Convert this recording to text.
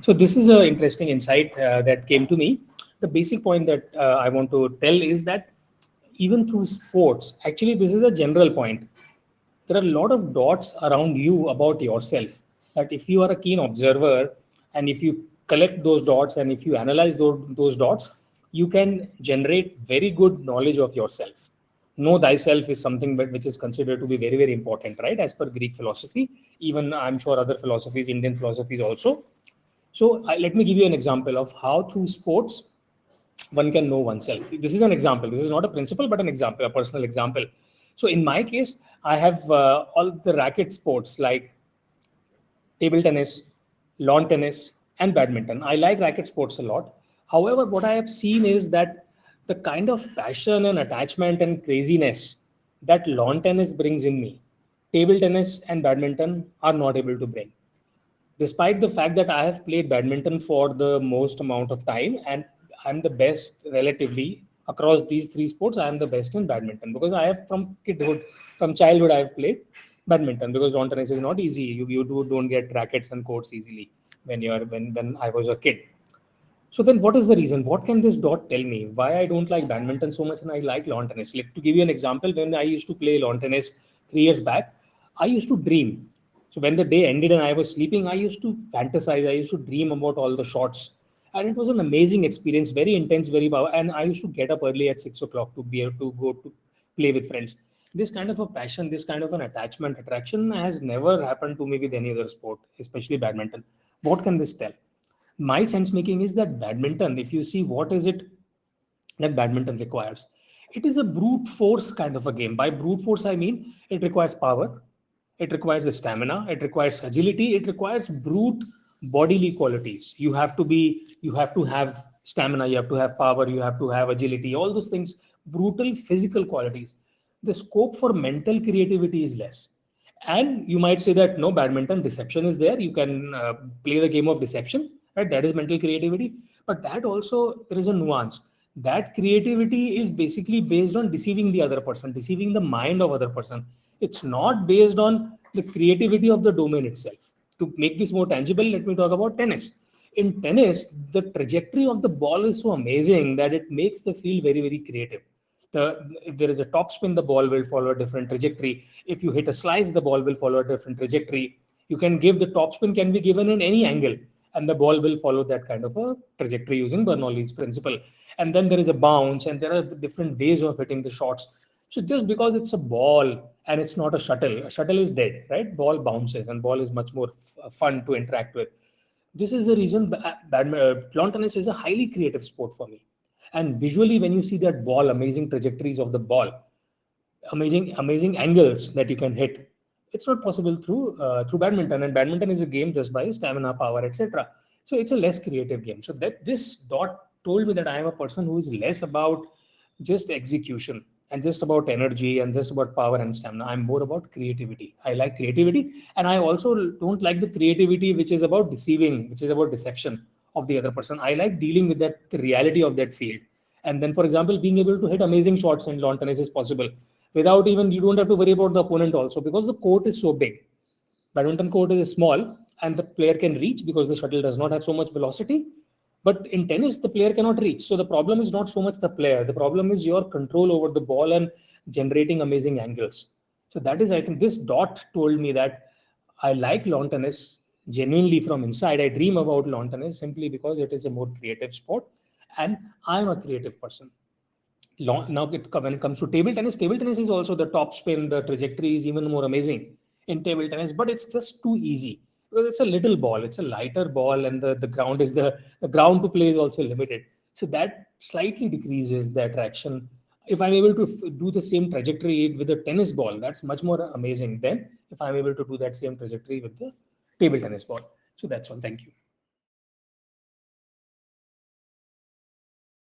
So this is an interesting insight that came to me. The basic point that I want to tell is that even through sports, actually, this is a general point. There are a lot of dots around you about yourself. That if you are a keen observer and if you collect those dots and if you analyze those dots, you can generate very good knowledge of yourself. Know thyself is something which is considered to be very, very important, right? As per Greek philosophy, even I'm sure other philosophies, Indian philosophies also. So let me give you an example of how through sports one can know oneself. This is an example. This is not a principle, but an example, a personal example. So in my case, I have all the racket sports like table tennis, lawn tennis, and badminton. I like racket sports a lot. However, what I have seen is that the kind of passion and attachment and craziness that lawn tennis brings in me, table tennis and badminton are not able to bring, despite the fact that I have played badminton for the most amount of time and I'm the best relatively across these three sports. I am the best in badminton because I have from childhood, I have played badminton because lawn tennis is not easy. Don't get rackets and courts easily when I was a kid. So then what is the reason? What can this dot tell me? Why I don't like badminton so much and I like lawn tennis? Like, to give you an example, when I used to play lawn tennis 3 years back, I used to dream. So when the day ended and I was sleeping, I used to fantasize. I used to dream about all the shots. And it was an amazing experience, very intense, very powerful. And I used to get up early at 6 o'clock to be able to go to play with friends. This kind of a passion, this kind of an attachment, attraction has never happened to me with any other sport, especially badminton. What can this tell? My sense making is that badminton, if you see what is it that badminton requires, it is a brute force kind of a game. By brute force, I mean it requires power, it requires stamina, it requires agility, it requires brute bodily qualities. You have to have stamina, you have to have power, you have to have agility, all those things, brutal physical qualities. The scope for mental creativity is less. And you might say that no, badminton deception is there. You can play the game of deception, right? That is mental creativity. But that also, there is a nuance. That creativity is basically based on deceiving the other person, deceiving the mind of other person. It's not based on the creativity of the domain itself. To make this more tangible, let me talk about tennis. In tennis, the trajectory of the ball is so amazing that it makes the field very, very creative. If there is a top spin, the ball will follow a different trajectory. If you hit a slice, the ball will follow a different trajectory. You can give the top spin can be given in any angle, and the ball will follow that kind of a trajectory using Bernoulli's principle. And then there is a bounce, and there are different ways of hitting the shots. So just because it's a ball and it's not a shuttle is dead, right? Ball bounces, and ball is much more fun to interact with. This is the reason lawn tennis is a highly creative sport for me. And visually, when you see that ball, amazing trajectories of the ball, amazing angles that you can hit, it's not possible through badminton. And badminton is a game just by stamina, power, etc. So it's a less creative game. So that this dot told me that I am a person who is less about just execution and just about energy and just about power and stamina. I'm more about creativity. I like creativity, and I also don't like the creativity which is about deceiving, which is about deception of the other person. I like dealing with that, the reality of that field. And then, for example, being able to hit amazing shots in lawn tennis is possible without even, you don't have to worry about the opponent also, because the court is so big. Badminton court is small and the player can reach because the shuttle does not have so much velocity. But in tennis, the player cannot reach. So the problem is not so much the player. The problem is your control over the ball and generating amazing angles. So that is, I think, this dot told me that I like lawn tennis genuinely from inside. I dream about lawn tennis simply because it is a more creative sport, and I'm a creative person. Now, when it comes to table tennis is also the top spin, the trajectory is even more amazing in table tennis, but it's just too easy because it's a little ball, it's a lighter ball, and the ground is the ground to play is also limited. So that slightly decreases the attraction. If I'm able to do the same trajectory with a tennis ball, that's much more amazing than if I'm able to do that same trajectory with the table tennis ball. So that's all. Thank you.